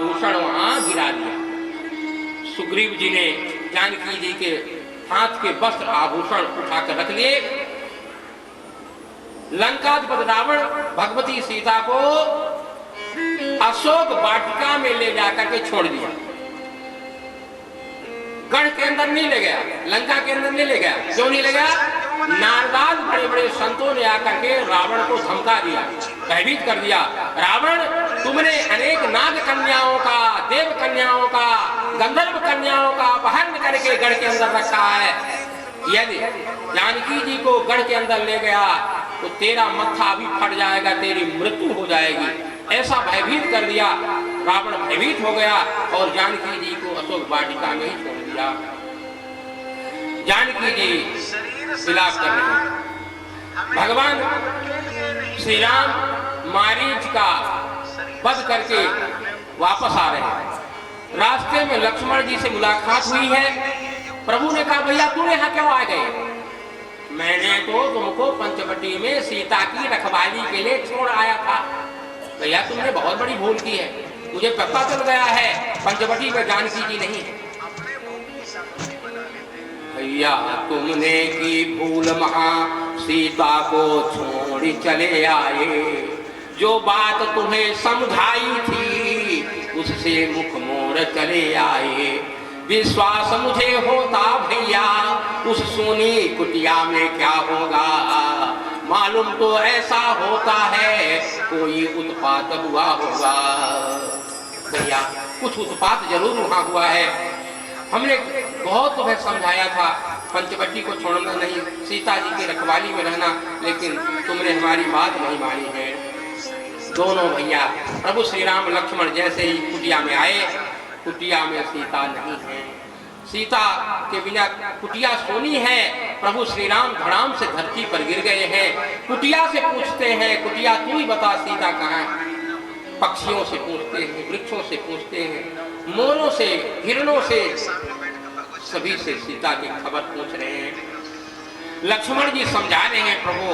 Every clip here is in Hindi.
आभूषण वहां गिरा दिया। सुग्रीव जी ने जानकी जी के हाथ के वस्त्र आभूषण उठाकर रख लिए। लंकाधिपति रावण भगवती सीता को अशोक वाटिका में ले जाकर के छोड़ दिया। गढ़ के अंदर नहीं ले गया, लंका के अंदर नहीं ले गया। क्यों नहीं ले गया? नारदाद बड़े बड़े संतों ने आकर के रावण को धमका दिया, भयभीत कर दिया। रावण, तुमने अनेक नाग कन्याओं का, देव कन्याओं का, गंधर्व कन्याओं का अपहरण करके गढ़ के अंदर रखा है। यदि जानकी जी को गढ़ के अंदर ले गया तो तेरा मत्था भी फट जाएगा, तेरी मृत्यु हो जाएगी। ऐसा भयभीत कर दिया। रावण भयभीत हो गया और जानकी जी को अशोक वाटिका में ही छोड़ दिया। जानकी जी विलाप कर रहे हैं। भगवान श्री राम मारीच का वध करके वापस आ रहे हैं। रास्ते में लक्ष्मण जी से मुलाकात हुई है। प्रभु ने कहा, भैया तूने यहाँ क्यों आ गए? मैंने तो तुमको पंचवटी में सीता की रखवाली के लिए छोड़ आया था। भैया तुमने बहुत बड़ी भूल की है, मुझे पता चल गया है पंचवटी में जानकी जी नहीं है। भैया तुमने की भूल महा, सीता को छोड़ चले आए। जो बात तुम्हें समझाई थी उससे मुख मोड़ चले आए। विश्वास मुझे होता भैया उस सोनी कुटिया में क्या होगा। मालूम तो ऐसा होता है कोई उत्पात हुआ होगा। भैया कुछ उत्पात जरूर वहां हुआ है। हमने बहुत तुम्हें समझाया था पंचवटी को छोड़ना नहीं, सीता जी की रखवाली में रहना, लेकिन तुमने हमारी बात नहीं मानी है। दोनों भैया प्रभु श्री राम लक्ष्मण जैसे ही कुटिया में आए, कुटिया में सीता नहीं है। सीता के बिना कुटिया सोनी है। प्रभु श्री राम धड़ाम से धरती पर गिर गए हैं। कुटिया से पूछते हैं, कुटिया तू ही बता सीता कहाँ है। पक्षियों से पूछते हैं, वृक्षों से पूछते हैं, मोरों से, हिरणों से, सभी से सीता की खबर पूछ रहे हैं। लक्ष्मण जी समझा रहे हैं, प्रभु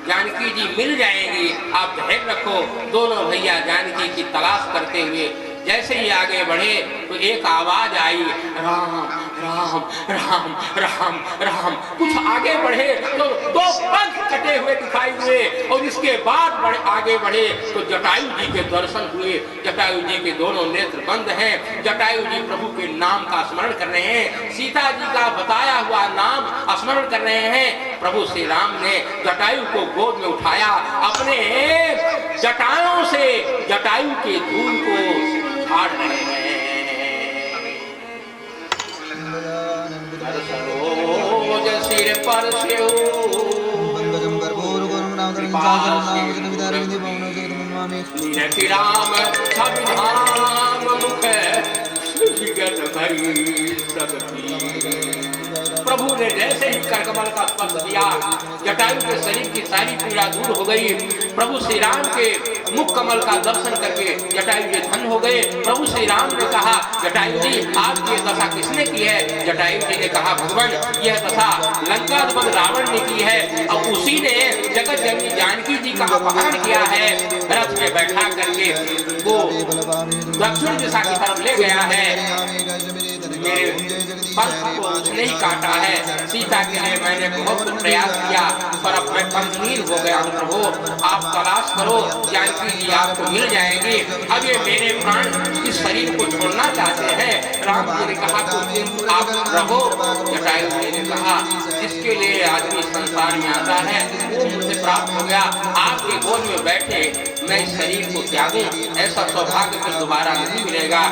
जानकी जी मिल जाएंगी, आप धैर्य रखो। दोनों भैया जानकी की तलाश करते हुए जैसे ही आगे बढ़े तो एक आवाज आई, राम राम राम राम राम। कुछ आगे बढ़े तो दो पंख कटे हुए दिखाई दिए और इसके बाद आगे बढ़े तो जटायु जी के दर्शन हुए। जटायु जी के दोनों नेत्र बंद हैं। जटायु जी प्रभु के नाम का स्मरण कर रहे हैं, सीता जी का बताया हुआ नाम स्मरण कर रहे हैं। प्रभु श्री राम ने जटायु को गोद में उठाया, अपने जटाओं से जटायु के धूल को झाड़ रहे हैं। सिर पर राम मुख प्रभु ने जैसे ही करकमल का स्पर्श दिया, जटायु के शरीर की सारी पीड़ा दूर हो गई। प्रभु श्री राम के मुख कमल का दर्शन करके जटायु जी धन्य हो गए। प्रभु श्री राम ने कहा, जटायु जी आपकी दशा किसने की है? जटायु जी ने कहा, भगवान यह दशा लंकाधिपति रावण ने की है और उसी ने जगत जननी जानकी जी का अपहरण किया है। रथ में बैठा करके वो दक्षिण दिशा की तरफ ले गया है। मेरे पंख को उसने ही काटा है। सीता के लिए मैंने बहुत प्रयास किया पर अब मैं पंखहीन हो गया हूँ। प्रभु आप तलाश करो, जानकी जी आपको मिल जाएंगी। अब ये मेरे प्राण इस शरीर को छोड़ना चाहते हैं। राम जी ने कहा तो आप रहो। जटायु जी ने कहा, जिसके लिए आदमी संसार में आता है वो मुझे प्राप्त हो गया। आपके गोद में बैठे मैं इस शरीर को त्यागूं, ऐसा सौभाग्य फिर दोबारा नहीं मिलेगा।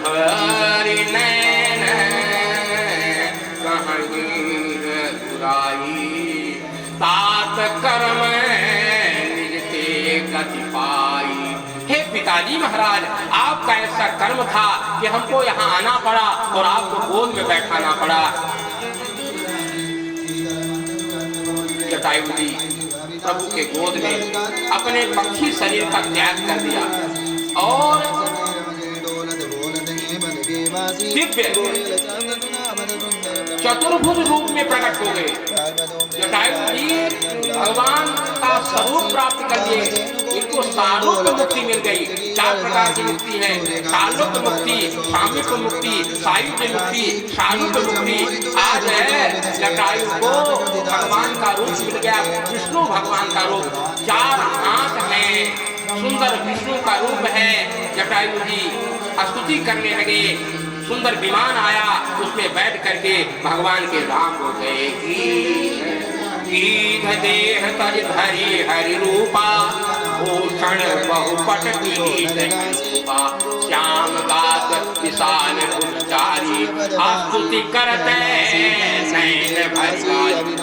भरी नैन बुराई तात कर्म निज के गति पाई। हे पिताजी महाराज, आपका ऐसा कर्म था कि हमको यहाँ आना पड़ा और आपको गोद में बैठाना पड़ा। जटायु जी प्रभु के गोद में अपने पक्षी शरीर का त्याग कर दिया और दिव्य चतुर्भुज रूप में प्रकट हो गए। जटायु जी भगवान का स्वरूप प्राप्त कर लिए। इनको इनको सालोक मुक्ति मिल गई। 4 प्रकार की मुक्ति है, सालोक मुक्ति, सामिक मुक्ति, सायुज्य मुक्ति, सारूप मुक्ति। आज है जटायु को भगवान का रूप मिल गया, विष्णु भगवान का रूप। 4 हाथ है, सुंदर विष्णु का रूप है। जटायु जी स्तुति करने लगे, सुंदर विमान आया, उसमें बैठ करके भगवान के धाम हो गए। गीध देह तज धरी हरि रूपा, भूषण बहुपट रूपा। श्याम गात विशाल गुणचारी, स्तुति करते नैन भरी।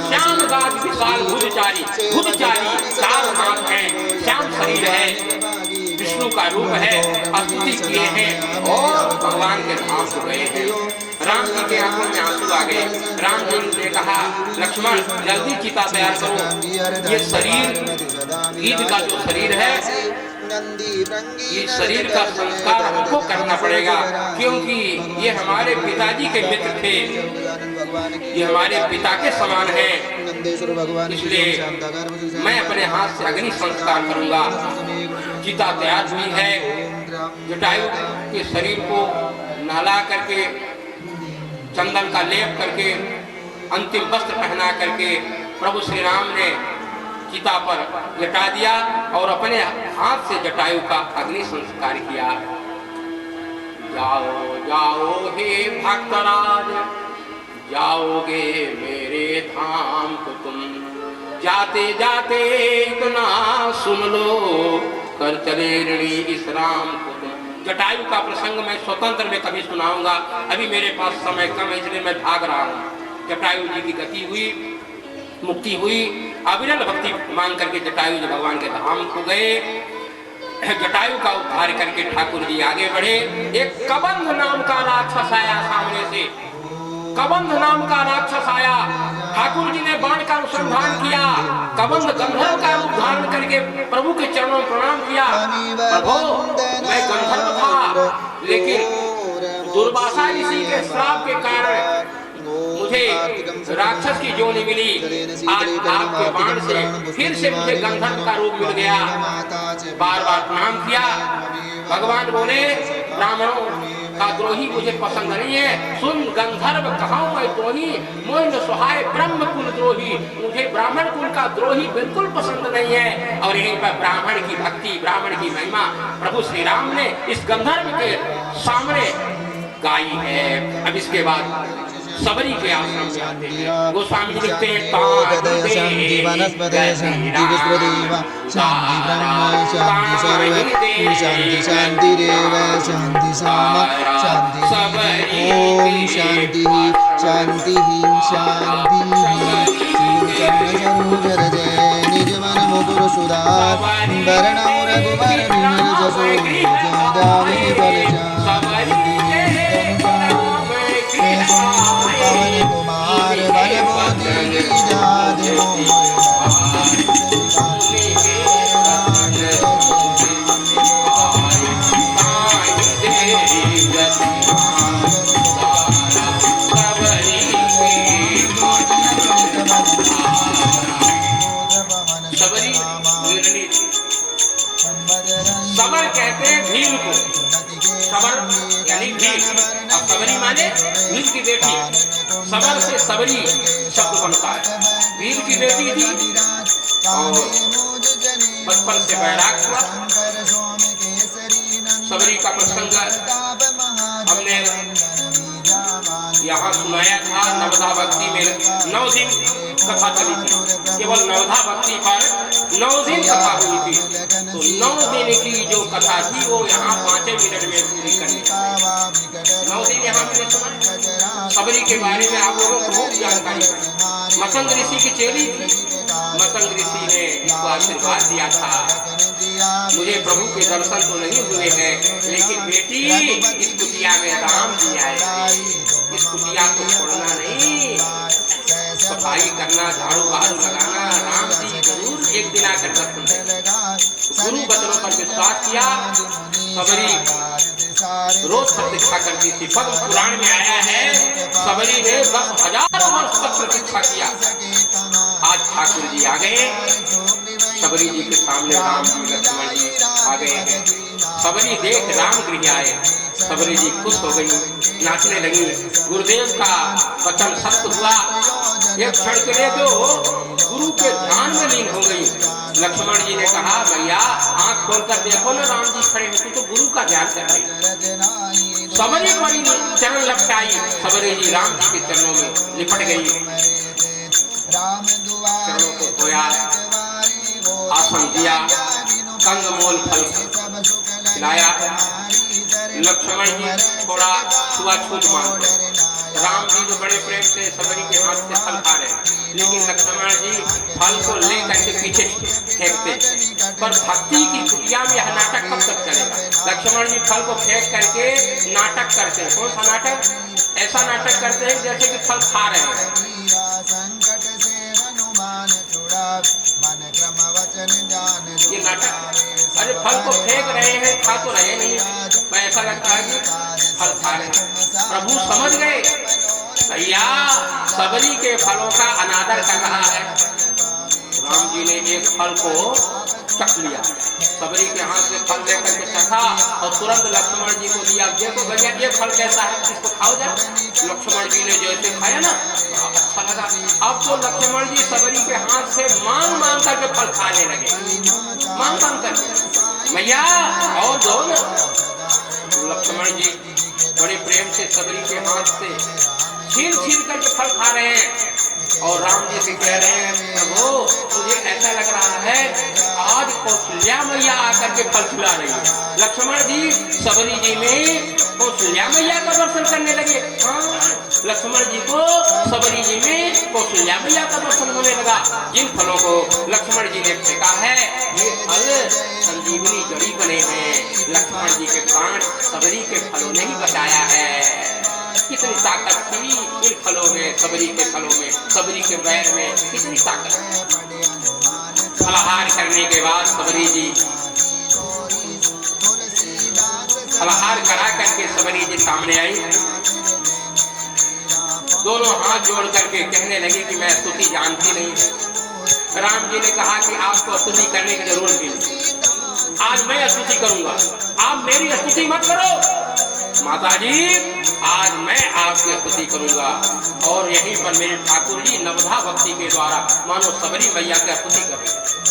श्याम गात विशाल गुणचारी, गुणचारी 4 हाथ हैं, श्याम शरीर है, विष्णु का रूप है, स्तुति किए हैं और भगवान के धाम हो गए हैं। राम जी के आंखों में आंसू आ गए। राम जी ने कहा, लक्ष्मण जल्दी चिता तैयार करो। ये शरीर, गीध का जो शरीर है, ये शरीर का संस्कार हमको करना पड़ेगा, क्योंकि ये हमारे पिताजी के मित्र थे, ये हमारे पिता के समान है। इसलिए मैं अपने हाथ से अग्नि संस्कार करूंगा। चिता तैयार हुई है। जटायु के शरीर को नहला करके, चंदन का लेप करके, अंतिम वस्त्र पहना करके प्रभु श्री राम ने चिता पर लटा दिया और अपने हाथ से जटायु का अग्नि संस्कार किया। जाओ जाओ हे भक्तराज, जाओगे मेरे धाम को तुम, जाते जाते इतना सुन लो, कर चले ऋणी इस राम को तुम। जटायु का प्रसंग मैं स्वतंत्र में कभी सुनाऊंगा, अभी मेरे पास समय कम है, इसलिए मैं भाग रहा हूँ। जटायु जी की गति हुई, मुक्ति हुई, अविरल भक्ति मांग करके जटायु जी भगवान के धाम को गए। जटायु का उद्धार करके ठाकुर जी आगे बढ़े। एक कबंध नाम का राक्षस आया सामने से, कबंध नाम का राक्षस आया। ठाकुर जी ने बाण का अनुसंधान किया, कबंध गंधर्व का रूप धारण करके प्रभु के चरणों में प्रणाम किया। प्रभु मैं गंधर्व था, लेकिन दुर्वासा ऋषि के श्राप के कारण मुझे राक्षस की जोनी मिली। आज आपके बाण से फिर से मुझे गंधर्व का रूप मिल गया। बार बार प्रणाम किया। भगवान बोले, ब्राह्मणों का द्रोही मुझे पसंद नहीं है। सुन गंधर्व कहाऊं मैं द्रोही, मोइन सुहाय ब्रह्म कुल द्रोही। मुझे ब्राह्मण कुल का द्रोही बिल्कुल पसंद नहीं है। और यहीं पर ब्राह्मण की भक्ति, ब्राह्मण की महिमा प्रभु श्री राम ने इस गंधर्व के सामने गाई है। अब इसके बाद सबरी के आश्रम में आते हैं। गोस्वामी जी लिखते हैं, शांति वनस्पति शांति विश्वदेव शांति ब्रह्म शांति सर्व शांति शांतिरेव शांति साम शांति ओम शांति शांति शांति सरोवर जय निज मन मुकुर सुधार वरण रघुवर विमल जसो जदावे बल पवन कुमार बल बोधि जादि सबर कहते हैं भील को, सबर यानी भील, और सबरी माने भील की बेटी। सबर से सबरी शब्द बनता है। भील की बेटी थी और बचपन से बैराग हुआ। सबरी का प्रसंग हमने यहाँ सुनाया था। नवधा भक्ति में 9 दिन कथा चली थी, केवल नवधा भक्ति पर 9 दिन कथा हुई थी। तो 9 दिन की जो कथा थी वो यहाँ 5 मिनट में पूरी करनी। 9 दिन यहाँ मैंने सुना। सबरी के बारे में आप लोगों को बहुत जानकारी है। मतंग ऋषि की चेली थी। मतंग ऋषि ने इसको आशीर्वाद दिया था, मुझे प्रभु के दर्शन तो नहीं हुए हैं, लेकिन बेटी इस कुटिया में राम जी आए, इस कुटिया को छोड़ना नहीं, सफाई करना, झाड़ू बहारू लगाना, राम जी जरूर एक दिन आकर दर्शन देंगे। गुरु वचनों पर विश्वास किया। सबरी रोज प्रतीक्षा करती थी। पद्म पुराण में आया है, सबरी ने 10,000 वर्ष तक प्रतीक्षा किया। आज ठाकुर जी आ गए। सबरी जी के सामने राम जी लक्ष्मण जी आ गए हैं। सबरी देख राम गृह आए। सबरी जी खुश हो गई, नाचने लगी। गुरुदेव का वचन सत्य हुआ। एक क्षण के लिए तो गुरु के ध्यान में लीन हो गई। लक्ष्मण जी ने कहा, भैया आंख खोलकर देखो ना, राम जी खड़े हैं, तो गुरु का ध्यान कर रहे। सबरी बड़ी चरण लपटाई। सबरी जी राम जी के चरणों में लिपट गई, चरणों को धोया, आसन दिया, कंदमूल फल खिलाया। लक्ष्मण जी थोड़ा छुआछूत मांगते। राम जी तो बड़े प्रेम से सबरी के हाथ से फल खा रहे, लेकिन लक्ष्मण जी फल को लेकर के पीछे फेंकते। पर भक्ति की कुटिया में यह नाटक कब तक चलेगा? लक्ष्मण जी फल को फेंक करके नाटक करते हैं। कौन सा नाटक? ऐसा नाटक करते हैं जैसे कि फल खा रहे हैं। ये नाटक, अरे फल को फेंक रहे हैं, खा तो रहे नहीं, पर ऐसा लगता है कि फल खा रहे हैं। प्रभु समझ गए, भैया सबरी के फलों का अनादर कर रहा है। राम जी ने एक फल को चख लिया, सबरी के हाथ से फल लेकर के चखा और तुरंत लक्ष्मण जी को दिया। देखो भैया ये फल कैसा है, इसको खाओ जा। लक्ष्मण जी ने जैसे खाया ना, अच्छा लगा। अब तो लक्ष्मण जी सबरी के हाथ से मांग मांग करके फल खाने लगे, मांग मांग करके, भैया और दो ना। लक्ष्मण जी बड़े प्रेम से सबरी के हाथ से छीन छीन करके फल खा रहे हैं और राम जी से कह रहे हैं, प्रभु मुझे ऐसा लग रहा है आज कौशल्या मैया आकर के फल खिला रही है। लक्ष्मण जी सबरी जी में कौशल्या मैया का दर्शन करने लगे। हाँ, लक्ष्मण जी को सबरी जी में कौशल्या मैया का दर्शन होने लगा। जिन फलों को लक्ष्मण जी ने फेंका है, ये फल संजीवनी जड़ी बने हैं। लक्ष्मण जी के प्राण सबरी के फलों ने ही बचाया है। कितनी ताकत थी इन फलों में, सबरी के फलों में, सबरी के बैर में कितनी ताकत। फलाहार करने के बाद सबरी जी फलाहार करा करके सबरी जी सामने आई। दोनों हाथ जोड़ करके कहने लगी कि मैं स्तुति जानती नहीं। राम जी ने कहा कि आपको स्तुति करने की जरूरत नहीं, आज मैं स्तुति करूंगा, आप मेरी स्तुति मत करो। माता जी आज मैं आपकी स्तुति करूंगा। और यहीं पर मेरे ठाकुर जी नवधा भक्ति के द्वारा मानो सबरी मैया की स्तुति करें।